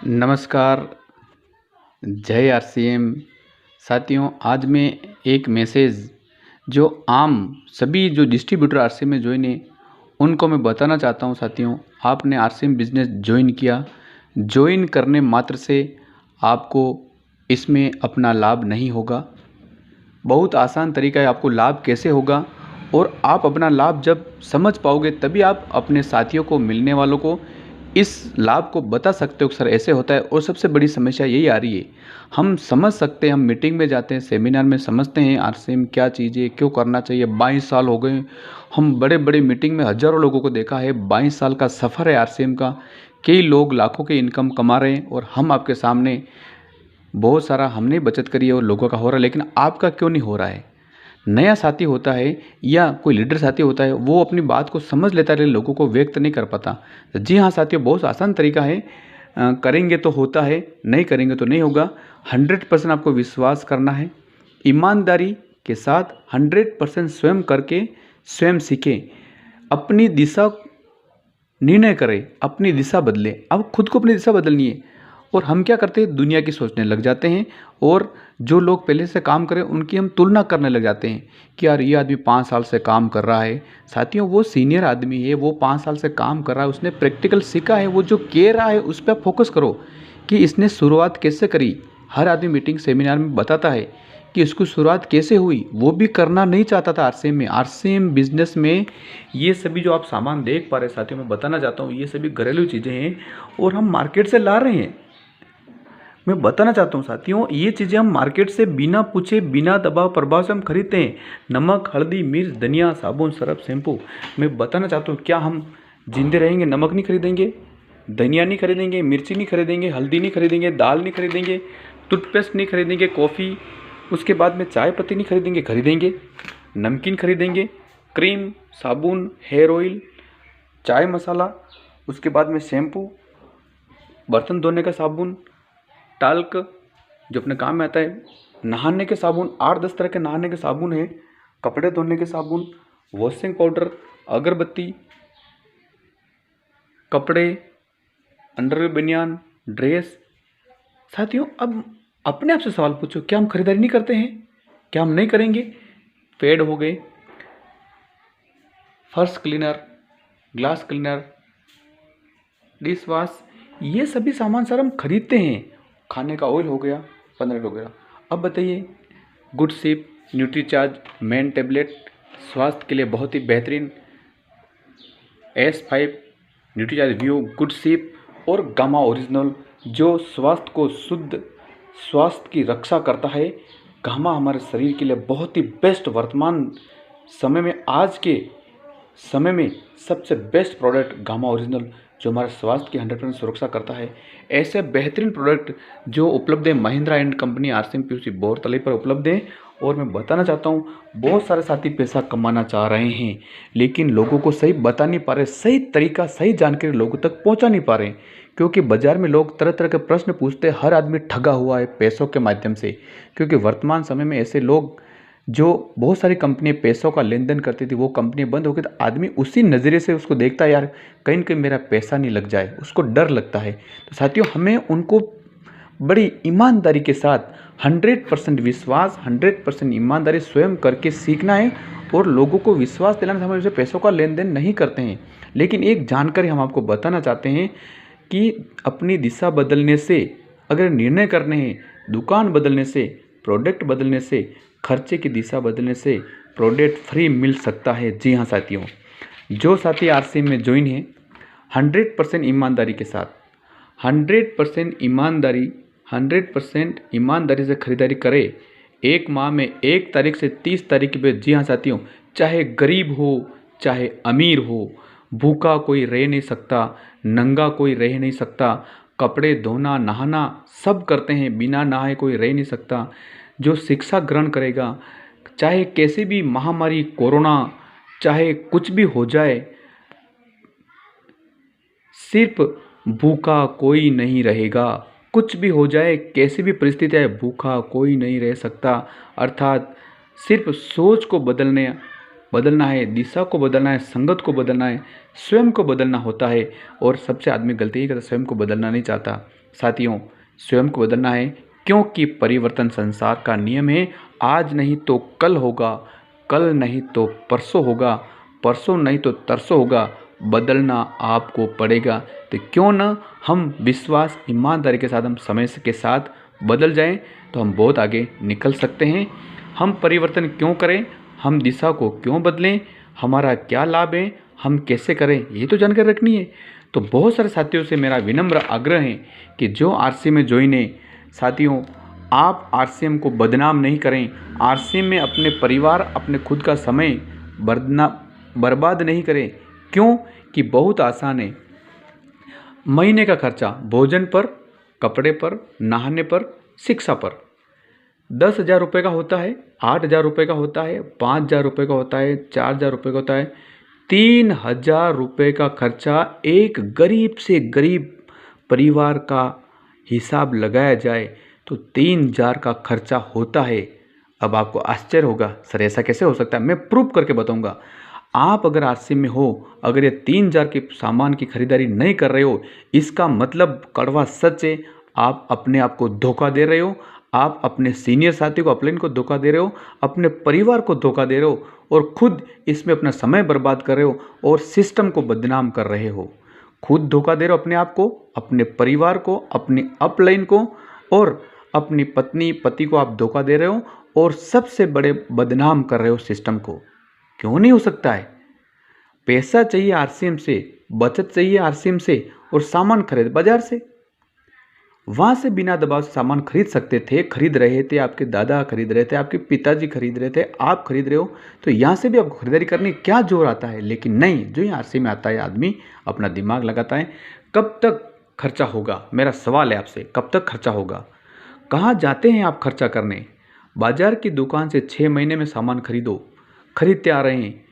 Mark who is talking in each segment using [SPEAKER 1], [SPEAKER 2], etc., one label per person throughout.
[SPEAKER 1] नमस्कार, जय आरसीएम। साथियों, आज मैं एक मैसेज जो आम सभी जो डिस्ट्रीब्यूटर आरसीएम में ज्वाइन है, उनको मैं बताना चाहता हूँ। साथियों, आपने आरसीएम बिजनेस ज्वाइन किया, ज्वाइन करने मात्र से आपको इसमें अपना लाभ नहीं होगा। बहुत आसान तरीका है, आपको लाभ कैसे होगा और आप अपना लाभ जब समझ पाओगे तभी आप अपने साथियों को, मिलने वालों को इस लाभ को बता सकते हो कि सर ऐसे होता है। और सबसे बड़ी समस्या यही आ रही है, हम समझ सकते हैं, हम मीटिंग में जाते हैं, सेमिनार में समझते हैं आरसीएम क्या चीज़ है, क्यों करना चाहिए। 22 साल हो गए, हम बड़े बड़े मीटिंग में हज़ारों लोगों को देखा है। 22 साल का सफ़र है आरसीएम का। कई लोग लाखों की इनकम कमा रहे हैं और हम आपके सामने बहुत सारा हमने बचत करी है और लोगों का हो रहा है, लेकिन आपका क्यों नहीं हो रहा है। नया साथी होता है या कोई लीडर साथी होता है, वो अपनी बात को समझ लेता है लेकिन लोगों को व्यक्त नहीं कर पाता। जी हाँ साथियों, बहुत आसान तरीका है। करेंगे तो होता है, नहीं करेंगे तो नहीं होगा। 100% आपको विश्वास करना है, ईमानदारी के साथ 100% स्वयं करके स्वयं सीखें, अपनी दिशा निर्णय करें, अपनी दिशा बदलें। अब खुद को अपनी दिशा बदलनी है। और हम क्या करते हैं, दुनिया की सोचने लग जाते हैं और जो लोग पहले से काम करें उनकी हम तुलना करने लग जाते हैं कि यार ये आदमी 5 साल से काम कर रहा है। साथियों, वो सीनियर आदमी है, वो 5 साल से काम कर रहा है, उसने प्रैक्टिकल सीखा है। वो जो कह रहा है उस पर आप फोकस करो कि इसने शुरुआत कैसे करी। हर आदमी मीटिंग सेमिनार में बताता है कि इसकी शुरुआत कैसे हुई। वो भी करना नहीं चाहता था आरसीएम में। आरसीएम बिजनेस में ये सभी जो आप सामान देख पा रहे हैं साथियों, मैं बताना चाहता हूँ, ये सभी घरेलू चीज़ें हैं और हम मार्केट से ला रहे हैं। मैं बताना चाहता हूँ साथियों, ये चीज़ें हम मार्केट से बिना पूछे, बिना दबाव प्रभाव से हम खरीदते हैं। नमक, हल्दी, मिर्च, धनिया, साबुन, सरफ, शैम्पू। मैं बताना चाहता हूँ, क्या हम जिंदे रहेंगे नमक नहीं खरीदेंगे, धनिया नहीं खरीदेंगे, मिर्ची नहीं खरीदेंगे, हल्दी नहीं खरीदेंगे, दाल नहीं खरीदेंगे, टूथपेस्ट नहीं खरीदेंगे, कॉफ़ी, उसके बाद में चाय पत्ती नहीं खरीदेंगे, खरीदेंगे। नमकीन खरीदेंगे, क्रीम, साबुन, हेयर ऑयल, चाय मसाला, उसके बाद में शैम्पू, बर्तन धोने का साबुन, टाल्क जो अपने काम में आता है, नहाने के साबुन, 8-10 तरह के नहाने के साबुन है, कपड़े धोने के साबुन, वॉशिंग पाउडर, अगरबत्ती, कपड़े, अंडरवेयर, बनियान, ड्रेस। साथियों, अब अपने आप से सवाल पूछो, क्या हम खरीदारी नहीं करते हैं? क्या हम नहीं करेंगे? पैड हो गए, फर्श cleaner, glass cleaner, dish wash, ये सभी सामान सर हम खरीदते हैं। खाने का ऑयल हो गया, 15 हो गया। अब बताइए, good sip, Nutricharge, men tablet, स्वास्थ्य के लिए बहुत ही बेहतरीन S5, Nutricharge view, good sip और गामा ओरिजिनल, जो स्वास्थ्य को शुद्ध स्वास्थ्य की रक्षा करता है। गामा हमारे शरीर के लिए बहुत ही बेस्ट, वर्तमान समय में, आज के समय में सबसे बेस्ट प्रोडक्ट गामा ओरिजिनल, जो हमारे स्वास्थ्य की 100% सुरक्षा करता है। ऐसे बेहतरीन प्रोडक्ट जो उपलब्ध है Mahindra and company RCM PUC बोरतली पर उपलब्ध है। और मैं बताना चाहता हूँ, बहुत सारे साथी पैसा कमाना चाह रहे हैं लेकिन लोगों को सही बता नहीं पा रहे, सही तरीका, सही जानकारी लोगों तक पहुँचा नहीं पा रहे, क्योंकि बाजार में लोग तरह तरह के प्रश्न पूछते हैं। हर आदमी ठगा हुआ है पैसों के माध्यम से, क्योंकि वर्तमान समय में ऐसे लोग, जो बहुत सारी कंपनियां पैसों का लेन देन करती थी, वो कंपनी बंद हो गई, तो आदमी उसी नज़रिए से उसको देखता है, यार कहीं ना कहीं मेरा पैसा नहीं लग जाए, उसको डर लगता है। तो साथियों, हमें उनको बड़ी ईमानदारी के साथ 100% विश्वास, 100% ईमानदारी स्वयं करके सीखना है और लोगों को विश्वास दिलाना है। हम ऐसे पैसों का लेन देन नहीं करते हैं, लेकिन एक जानकारी हम आपको बताना चाहते हैं कि अपनी दिशा बदलने से, अगर निर्णय करने हैं, दुकान बदलने से, प्रोडक्ट बदलने से, खर्चे की दिशा बदलने से प्रोडक्ट फ्री मिल सकता है। जी हाँ साथियों, जो साथी आरसीएम में ज्वाइन है, 100% ईमानदारी के साथ, 100% ईमानदारी, 100% ईमानदारी से खरीदारी करे। एक माह में 1 तारीख से 30 तारीख पे, जी हाँ साथियों, चाहे गरीब हो चाहे अमीर हो, भूखा कोई रह नहीं सकता, नंगा कोई रह नहीं सकता। कपड़े धोना, नहाना सब करते हैं, बिना नहाए कोई रह नहीं सकता। जो शिक्षा ग्रहण करेगा, चाहे कैसी भी महामारी, कोरोना, चाहे कुछ भी हो जाए, सिर्फ भूखा कोई नहीं रहेगा। कुछ भी हो जाए, कैसी भी परिस्थिति आए, भूखा कोई नहीं रह सकता। अर्थात सिर्फ सोच को बदलना है, दिशा को बदलना है, संगत को बदलना है, स्वयं को बदलना होता है। और सबसे आदमी गलती ही करता, स्वयं को बदलना नहीं चाहता। साथियों स्वयं को बदलना है, क्योंकि परिवर्तन संसार का नियम है। आज नहीं तो कल होगा, कल नहीं तो परसों होगा, परसों नहीं तो तरसों होगा, बदलना आपको पड़ेगा। तो क्यों ना हम विश्वास ईमानदारी के साथ हम समय के साथ बदल जाएं, तो हम बहुत आगे निकल सकते हैं। हम परिवर्तन क्यों करें, हम दिशा को क्यों बदलें, हमारा क्या लाभ है, हम कैसे करें, ये तो जानकारी रखनी है। तो बहुत सारे साथियों से मेरा विनम्र आग्रह है कि जो आरसीएम में ज्वाइन है, साथियों आप आरसीएम को बदनाम नहीं करें। आरसीएम में अपने परिवार, अपने खुद का समय बर्बाद नहीं करें। क्यों कि बहुत आसान है। महीने का खर्चा भोजन पर, कपड़े पर, नहाने पर, शिक्षा पर 10,000 रुपये का होता है, 8,000 रुपये का होता है, 5,000 रुपये का होता है, 4,000 रुपये का होता है। 3,000 रुपये का खर्चा एक गरीब से गरीब परिवार का हिसाब लगाया जाए तो 3,000 का खर्चा होता है। अब आपको आश्चर्य होगा, सर ऐसा कैसे हो सकता है? मैं प्रूव करके बताऊंगा। आप अगर आरसीएम में हो, अगर ये 3,000 के सामान की खरीदारी नहीं कर रहे हो, इसका मतलब कड़वा सच है, आप अपने आप को धोखा दे रहे हो। आप अपने सीनियर साथियों को, अपलाइन को धोखा दे रहे हो, अपने परिवार को धोखा दे रहे हो और खुद इसमें अपना समय बर्बाद कर रहे हो और सिस्टम को बदनाम कर रहे हो। खुद धोखा दे रहे हो अपने आप को, अपने परिवार को, अपनी अपलाइन को और अपनी पत्नी पति को आप धोखा दे रहे हो और सबसे बड़े बदनाम कर रहे हो सिस्टम को। क्यों नहीं हो सकता है? पैसा चाहिए आरसीएम से, बचत चाहिए आरसीएम से और सामान खरीद बाजार से। वहां से बिना दबाव से सामान खरीद सकते थे, खरीद रहे थे, आपके दादा खरीद रहे थे, आपके पिताजी खरीद रहे थे, आप खरीद रहे हो, तो यहाँ से भी आपको खरीदारी करने क्या जोर आता है? लेकिन नहीं, जो यहाँ आरसीएम में आता है आदमी अपना दिमाग लगाता है। कब तक खर्चा होगा? मेरा सवाल है आपसे, कब तक खर्चा होगा? कहाँ जाते हैं आप खर्चा करने? बाजार की दुकान से 6 महीने में सामान खरीदो, खरीदते आ रहे हैं,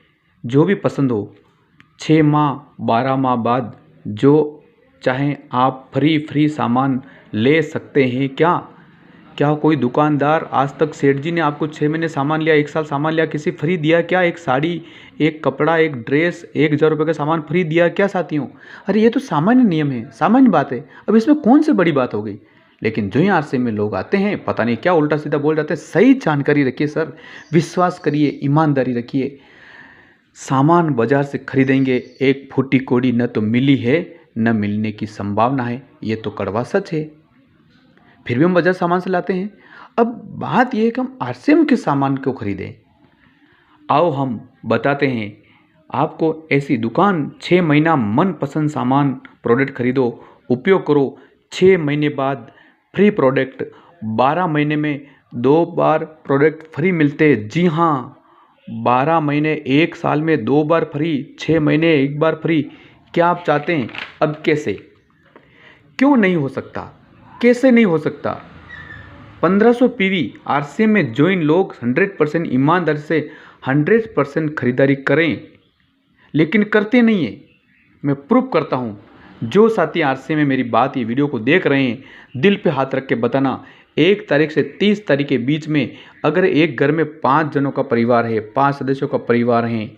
[SPEAKER 1] जो भी पसंद हो। 6 माह 12 माह बाद जो चाहें आप फ्री सामान ले सकते हैं। क्या कोई दुकानदार आज तक सेठ जी ने आपको 6 महीने सामान लिया, 1 साल सामान लिया, किसी फ्री दिया क्या? एक साड़ी, एक कपड़ा, एक ड्रेस, 1,000 रुपये का सामान फ्री दिया क्या साथियों? अरे ये तो सामान्य नियम है, सामान्य बात है। अब इसमें कौन सी बड़ी बात हो गई? लेकिन जो ही आरसीएम में लोग आते हैं, पता नहीं क्या उल्टा सीधा बोल जाते हैं। सही जानकारी रखिए सर, विश्वास करिए, ईमानदारी रखिए। सामान बाजार से खरीदेंगे, एक फूटी कोड़ी न तो मिली है न मिलने की संभावना है, ये तो कड़वा सच है। फिर भी हम बाजार सामान से लाते हैं। अब बात यह है कि हम आरसीएम के सामान क्यों खरीदें? आओ हम बताते हैं आपको। ऐसी दुकान 6 महीना मनपसंद सामान प्रोडक्ट खरीदो, उपयोग करो, 6 महीने बाद फ्री प्रोडक्ट, 12 महीने में 2 बार प्रोडक्ट फ्री मिलते। जी हाँ, 12 महीने 1 साल में 2 बार फ्री, 6 महीने 1 बार फ्री। क्या आप चाहते हैं? अब कैसे? क्यों नहीं हो सकता? कैसे नहीं हो सकता? 1500 पीवी आरसीएम में ज्वाइन लोग 100% ईमानदारी से 100% खरीदारी करें, लेकिन करते नहीं है। मैं प्रूव करता हूँ। जो साथी आरसीएम में मेरी बात, ये वीडियो को देख रहे हैं, दिल पे हाथ रख के बताना, 1 तारीख से 30 तारीख के बीच में अगर एक घर में 5 जनों का परिवार है, 5 सदस्यों का परिवार है,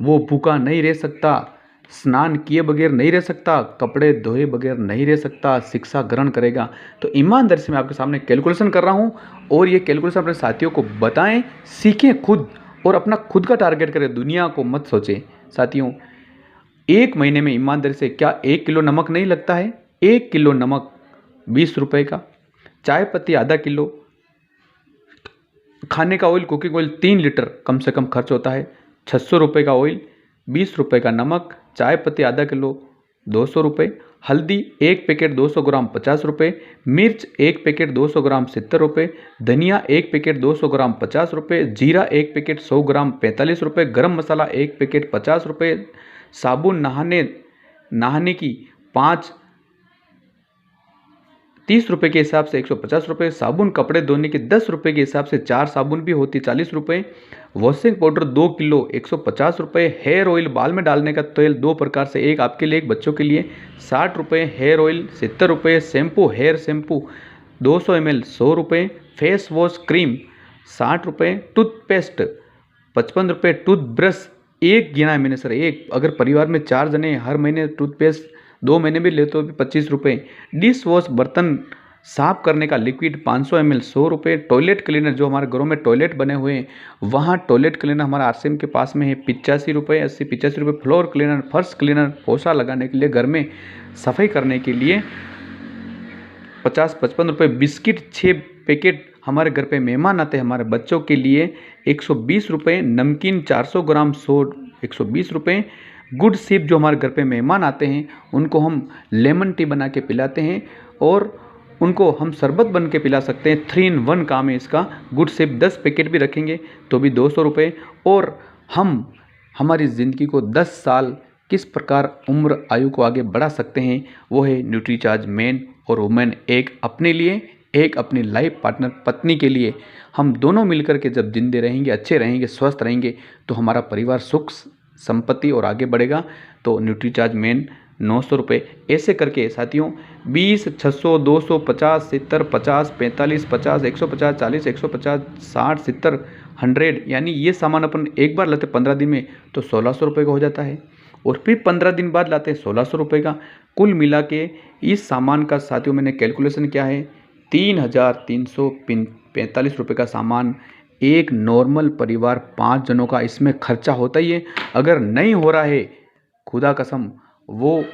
[SPEAKER 1] वो भूखा नहीं रह सकता, स्नान किए बगैर नहीं रह सकता, कपड़े धोए बगैर नहीं रह सकता, शिक्षा ग्रहण करेगा। तो ईमानदारी से मैं आपके सामने कैलकुलेशन कर रहा हूँ और ये कैलकुलेशन अपने साथियों को बताएं, सीखें खुद और अपना खुद का टारगेट करें, दुनिया को मत सोचें। साथियों, 1 महीने में ईमानदारी से क्या 1 किलो नमक नहीं लगता है? 1 किलो नमक 20 रुपये का, चाय पत्ती आधा किलो, खाने का ऑयल, कुकिंग ऑयल 3 लीटर कम से कम खर्च होता है। 600 रुपये का ऑयल, 20 रुपये का नमक, चाय पत्ती आधा किलो 200 रुपये, हल्दी 1 पैकेट 200 ग्राम 50 रुपये, मिर्च 1 पैकेट 200 ग्राम 70 रुपये, धनिया 1 पैकेट 200 ग्राम 50 रुपये, जीरा 1 पैकेट 100 ग्राम 45 रुपये, गरम मसाला 1 पैकेट 50 रुपये, साबुन नहाने की 5 30 रुपये के हिसाब से 150 रुपये, साबुन कपड़े धोने के 10 रुपये के हिसाब से 4 साबुन भी होती 40 रुपये, वॉशिंग पाउडर 2 किलो 150 रुपये, हेयर ऑयल बाल में डालने का तेल 2 प्रकार से, एक आपके लिए एक बच्चों के लिए 60 रुपये, हेयर ऑयल 70 रुपये, शैम्पू हेयर शैम्पू 200 ml 100 रुपये, फेस वॉश क्रीम 60 रुपये, टूथपेस्ट 55 रुपये, टूथब्रश एक गिना है मैंने सर, एक। अगर परिवार में 4 जने हर महीने टूथपेस्ट 2 महीने भी ले तो भी 25 रुपये। डिश वॉश बर्तन साफ करने का लिक्विड 500 ml 100 रुपये। टॉयलेट क्लीनर जो हमारे घरों में टॉयलेट बने हुए हैं वहाँ टॉयलेट क्लीनर हमारा आरसीएम के पास में है 85 रुपये 85 रुपये। फ्लोर क्लीनर, फर्श क्लीनर, पोछा लगाने के लिए, घर में सफाई करने के लिए 50-55 रुपये। बिस्किट 6 पैकेट हमारे घर पे मेहमान आते हैं हमारे बच्चों के लिए 120 रुपये। नमकीन 400 ग्राम 120 रुपये। गुड सिप जो हमारे घर पे मेहमान आते हैं उनको हम लेमन टी बना के पिलाते हैं और उनको हम शरबत बन के पिला सकते हैं। 3 in 1 काम है इसका। गुड सिप 10 पैकेट भी रखेंगे तो भी 200 रुपये। और हम हमारी ज़िंदगी को 10 साल किस प्रकार उम्र आयु को आगे बढ़ा सकते हैं वो है न्यूट्रीचार्ज मैन और वुमेन। एक अपने लिए, एक अपनी लाइफ पार्टनर पत्नी के लिए। हम दोनों मिलकर के जब जिंदे रहेंगे, अच्छे रहेंगे, स्वस्थ रहेंगे तो हमारा परिवार सुख संपत्ति और आगे बढ़ेगा। तो न्यूट्रीचार्ज मैन 900 रुपये। ऐसे करके साथियों 20, 600, 200, 50, 70, 50, 45, 50, 150, 40, 150, 60, 70, 100 यानी ये सामान अपन एक बार लाते 15 दिन में तो 1600 रुपये का हो जाता है और फिर 15 दिन बाद लाते हैं 1600 रुपये का। कुल मिला के इस सामान का साथियों मैंने कैलकुलेशन किया है 3345 रुपये का सामान एक नॉर्मल परिवार 5 जनों का इसमें खर्चा होता ही है। अगर नहीं हो रहा है खुदा कसम वो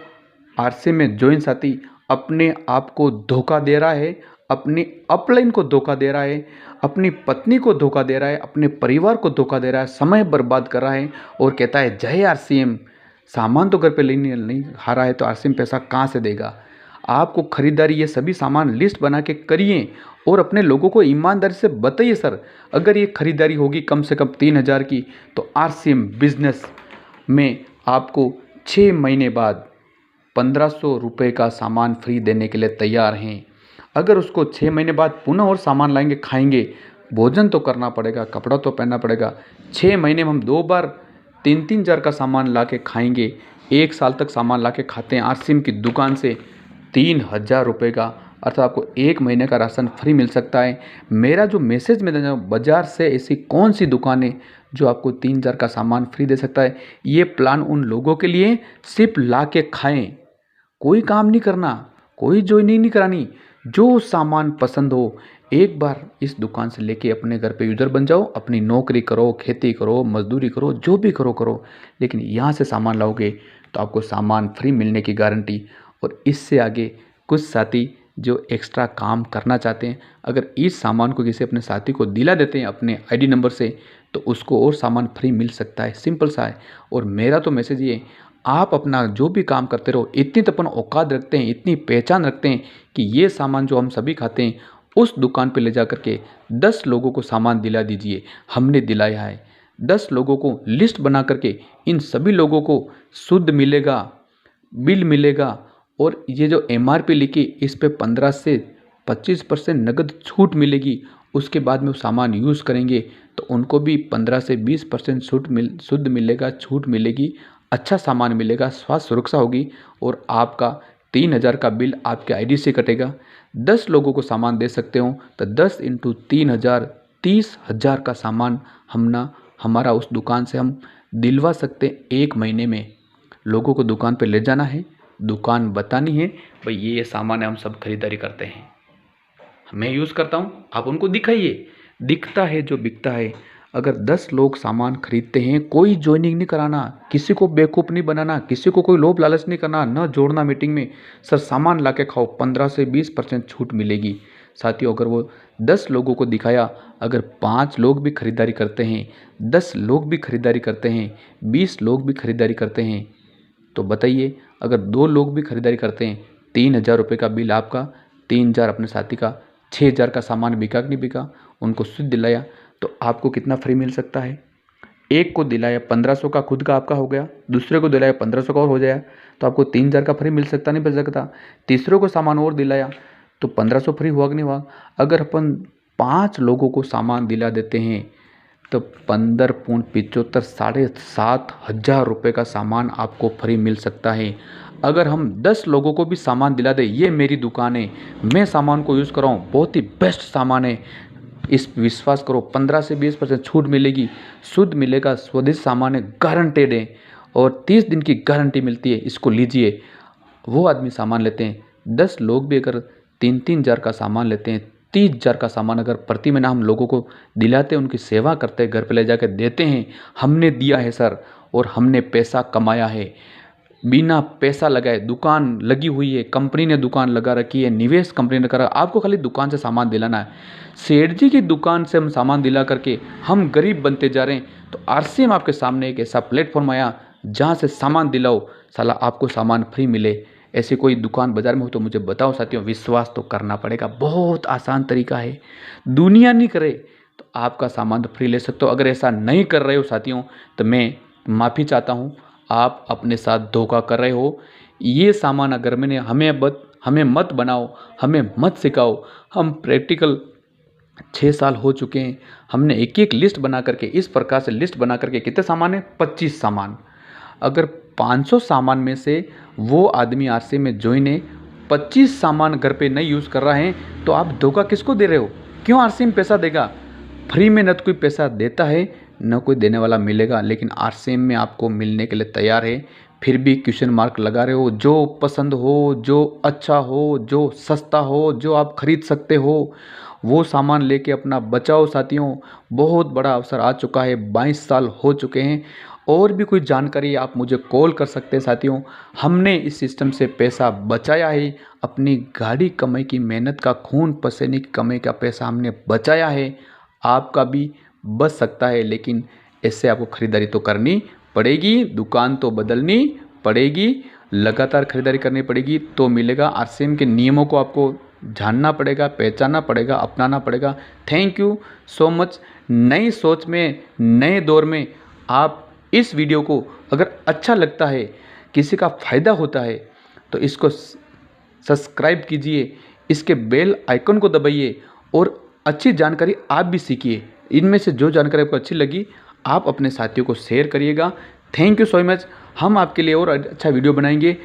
[SPEAKER 1] आरसे में ज्वाइन साथी अपने आप को धोखा दे रहा है, अपनी अपलाइन को धोखा दे रहा है, अपनी पत्नी को धोखा दे रहा है, अपने परिवार को धोखा दे रहा है, समय बर्बाद कर रहा है और कहता है जय आरसीएम। सामान तो घर पे लेने नहीं आ रहा है तो आरसीएम पैसा कहाँ से देगा। आपको खरीदारी ये सभी सामान लिस्ट बना के करिए और अपने लोगों को ईमानदारी से बताइए सर अगर ये खरीदारी होगी कम से कम 3000 की तो आरसीएम बिजनेस में आपको 6 महीने बाद 1500 रुपये का सामान फ्री देने के लिए तैयार हैं। अगर उसको 6 महीने बाद पुनः और सामान लाएंगे, खाएंगे, भोजन तो करना पड़ेगा, कपड़ा तो पहनना पड़ेगा। 6 महीने में हम 2 बार 3-3 हजार का सामान ला के खाएंगे। 1 साल तक सामान ला के खाते हैं आरसीएम की दुकान से 3000 रुपये का, अर्थात आपको 1 महीने का राशन फ्री मिल सकता है। मेरा जो मैसेज में देना, बाजार से ऐसी कौन सी दुकान है जो आपको 3000 का सामान फ्री दे सकता है। ये प्लान उन लोगों के लिए सिर्फ ला के खाएँ, कोई काम नहीं करना, कोई ज्वाइनिंग नहीं करानी। जो सामान पसंद हो एक बार इस दुकान से लेके अपने घर पे यूज़र बन जाओ। अपनी नौकरी करो, खेती करो, मजदूरी करो, जो भी करो, लेकिन यहाँ से सामान लाओगे तो आपको सामान फ्री मिलने की गारंटी। और इससे आगे कुछ साथी जो एक्स्ट्रा काम करना चाहते हैं अगर इस सामान को किसी अपने साथी को दिला देते हैं अपने आईडी नंबर से तो उसको और सामान फ्री मिल सकता है। सिंपल सा है। और मेरा तो मैसेज ये, आप अपना जो भी काम करते रहो, इतनी तो अपन औकात रखते हैं, इतनी पहचान रखते हैं कि ये सामान जो हम सभी खाते हैं उस दुकान पे ले जा करके 10 लोगों को सामान दिला दीजिए। हमने दिलाया है 10 लोगों को लिस्ट बना करके, इन सभी लोगों को शुद्ध मिलेगा, बिल मिलेगा और ये जो एमआरपी लिखी इस पे 15 से 25% नगद छूट मिलेगी। उसके बाद में वो सामान यूज़ करेंगे तो उनको भी 15 से 20% शुद्ध मिलेगा, छूट मिलेगी, अच्छा सामान मिलेगा, स्वास्थ्य सुरक्षा होगी और आपका 3000 का बिल आपके आईडी से कटेगा। 10 लोगों को सामान दे सकते हो तो 10 × 3000 30,000 का सामान हमारा उस दुकान से हम दिलवा सकते हैं। 1 महीने में लोगों को दुकान पे ले जाना है, दुकान बतानी है भाई ये सामान है, हम सब खरीदारी करते हैं, मैं यूज़ करता हूँ, आप उनको दिखाइए। दिखता है जो बिकता है। अगर 10 लोग सामान खरीदते हैं, कोई ज्वाइनिंग नहीं कराना, किसी को बेवकूफ़ नहीं बनाना, किसी को कोई लोभ लालच नहीं करना, न जोड़ना मीटिंग में। सर सामान ला के खाओ, 15 से 20% छूट मिलेगी। साथियों अगर वो 10 लोगों को दिखाया, अगर 5 लोग भी खरीदारी करते हैं, 10 लोग भी खरीदारी करते हैं, 20 लोग भी खरीदारी करते हैं तो बताइए अगर 2 लोग भी खरीदारी करते हैं 3000 रुपये का बिल आपका, 3000 अपने साथी का, 6000 का सामान बिका कि नहीं बिका, उनको शुद्ध दिलाया तो आपको कितना फ्री मिल सकता है। एक को दिलाया 1500 का खुद का आपका हो गया, दूसरे को दिलाया 1500 का और हो जाए तो आपको 3000 का फ्री मिल सकता नहीं मिल सकता। तीसरे को सामान और दिलाया तो 1500 फ्री हुआ कि नहीं हुआ। अगर अपन 5 लोगों को सामान दिला देते हैं तो 15×75 7,500 रुपये का सामान आपको फ्री मिल सकता है। अगर हम 10 लोगों को भी सामान दिला दें, ये मेरी दुकान है, मैं सामान को यूज़ कर रहा हूँ, बहुत ही बेस्ट सामान है, इस विश्वास करो, 15 से 20% छूट मिलेगी, शुद्ध मिलेगा, स्वदेशी सामान है, गारंटेड है और 30 दिन की गारंटी मिलती है। इसको लीजिए, वो आदमी सामान लेते हैं, 10 लोग भी अगर 3-3 हज़ार का सामान लेते हैं, 30 हज़ार का सामान अगर प्रति महीना हम लोगों को दिलाते हैं, उनकी सेवा करते हैं, घर पे ले जाकर देते हैं, हमने दिया है सर और हमने पैसा कमाया है। बिना पैसा लगाए दुकान लगी हुई है, कंपनी ने दुकान लगा रखी है, निवेश कंपनी ने करा, आपको खाली दुकान से सामान दिलाना है। सेठ जी की दुकान से हम सामान दिला करके हम गरीब बनते जा रहे हैं। तो आरसीएम आपके सामने एक ऐसा प्लेटफॉर्म आया जहाँ से सामान दिलाओ, साला आपको सामान फ्री मिले। ऐसी कोई दुकान बाजार में हो तो मुझे बताओ साथियों, विश्वास तो करना पड़ेगा। बहुत आसान तरीका है, दुनिया नहीं करे तो आपका सामान तो फ्री ले सकते हो। अगर ऐसा नहीं कर रहे हो साथियों तो मैं माफ़ी चाहता हूँ, आप अपने साथ धोखा कर रहे हो। ये सामान अगर हमें मत बनाओ, हमें मत सिखाओ। हम प्रैक्टिकल 6 साल हो चुके हैं, हमने एक एक लिस्ट बना करके, इस प्रकार से लिस्ट बना करके, कितने सामान है, 25 सामान। अगर 500 सामान में से वो आदमी आरसीएम में ज्वाइन है, 25 सामान घर पे नहीं यूज़ कर रहा है, तो आप धोखा किसको दे रहे हो? क्यों आरसीएम पैसा देगा? फ्री में न तो कोई पैसा देता है, न कोई देने वाला मिलेगा, लेकिन आरसीएम में आपको मिलने के लिए तैयार है। फिर भी क्वेश्चन मार्क लगा रहे हो। जो पसंद हो, जो अच्छा हो, जो सस्ता हो, जो आप खरीद सकते हो, वो सामान लेके अपना बचाओ साथियों। बहुत बड़ा अवसर आ चुका है, 22 साल हो चुके हैं। और भी कोई जानकारी आप मुझे कॉल कर सकते हैं साथियों। हमने इस सिस्टम से पैसा बचाया है, अपनी गाड़ी कमाई की मेहनत का, खून पसीने की कमाई का पैसा हमने बचाया है। आपका भी बच सकता है, लेकिन इससे आपको खरीदारी तो करनी पड़ेगी, दुकान तो बदलनी पड़ेगी, लगातार खरीदारी करनी पड़ेगी तो मिलेगा। आरसीएम के नियमों को आपको जानना पड़ेगा, पहचानना पड़ेगा, अपनाना पड़ेगा। Thank you so much. नई सोच में, नए दौर में आप इस वीडियो को अगर अच्छा लगता है, किसी का फ़ायदा होता है, तो इसको सब्सक्राइब कीजिए, इसके बेल आइकन को दबाइए और अच्छी जानकारी आप भी सीखिए। इनमें से जो जानकारी आपको अच्छी लगी, आप अपने साथियों को शेयर करिएगा। Thank you so much. हम आपके लिए और अच्छा वीडियो बनाएंगे।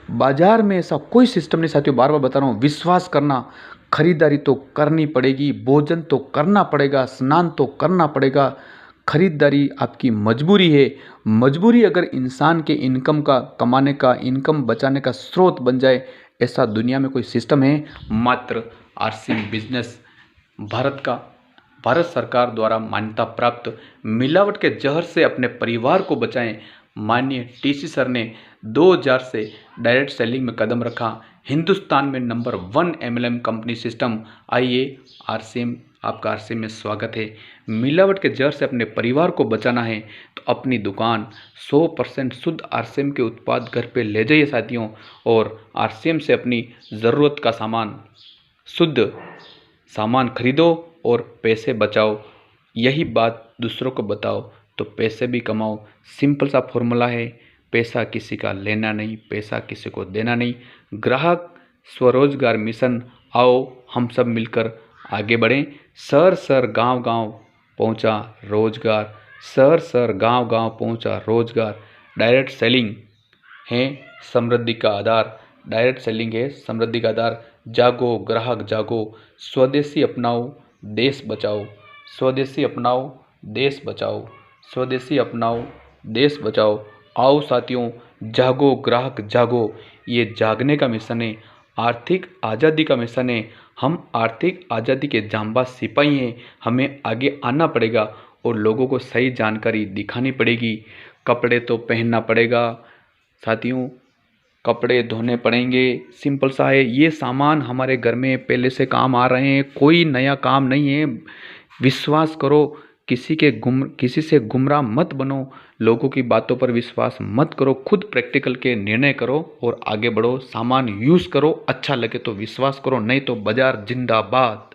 [SPEAKER 1] बाजार में ऐसा कोई सिस्टम नहीं साथियों, बार बार बता रहा हूँ, विश्वास करना। खरीदारी तो करनी पड़ेगी, भोजन तो करना पड़ेगा, स्नान तो करना पड़ेगा। खरीदारी आपकी मजबूरी है। मजबूरी अगर इंसान के इनकम का, कमाने का, इनकम बचाने का स्रोत बन जाए, ऐसा दुनिया में कोई सिस्टम है? मात्र आरसीएम बिजनेस। भारत सरकार द्वारा मान्यता प्राप्त। मिलावट के जहर से अपने परिवार को बचाएं। माननीय टीसी सर ने 2000 से डायरेक्ट सेलिंग में कदम रखा। हिंदुस्तान में नंबर 1 एमएलएम कंपनी सिस्टम। आइए, आरसीएम, आपका आरसीएम में स्वागत है। मिलावट के जहर से अपने परिवार को बचाना है तो अपनी दुकान 100% शुद्ध आरसीएम के उत्पाद घर पे ले जाइए साथियों, और आरसीएम से अपनी ज़रूरत का सामान, शुद्ध सामान खरीदो और पैसे बचाओ। यही बात दूसरों को बताओ तो पैसे भी कमाओ। सिंपल सा फॉर्मूला है, पैसा किसी का लेना नहीं, पैसा किसी को देना नहीं। ग्राहक स्वरोजगार मिशन, आओ हम सब मिलकर आगे बढ़ें। सर गांव गांव पहुंचा रोजगार, सर गांव गांव पहुंचा रोजगार। डायरेक्ट सेलिंग है समृद्धि का आधार, डायरेक्ट सेलिंग है समृद्धि का आधार। जागो ग्राहक जागो, स्वदेशी अपनाओ, देश बचाओ। स्वदेशी अपनाओ, देश बचाओ। स्वदेशी अपनाओ, देश बचाओ। आओ साथियों, जागो ग्राहक जागो। ये जागने का मिशन है, आर्थिक आज़ादी का मिशन है। हम आर्थिक आज़ादी के जांबाज सिपाही हैं। हमें आगे आना पड़ेगा और लोगों को सही जानकारी दिखानी पड़ेगी। कपड़े तो पहनना पड़ेगा साथियों, कपड़े धोने पड़ेंगे। सिंपल सा है, ये सामान हमारे घर में पहले से काम आ रहे हैं, कोई नया काम नहीं है। विश्वास करो, किसी से गुमराह मत बनो, लोगों की बातों पर विश्वास मत करो, खुद प्रैक्टिकल के निर्णय करो और आगे बढ़ो। सामान यूज़ करो, अच्छा लगे तो विश्वास करो, नहीं तो बाजार जिंदाबाद।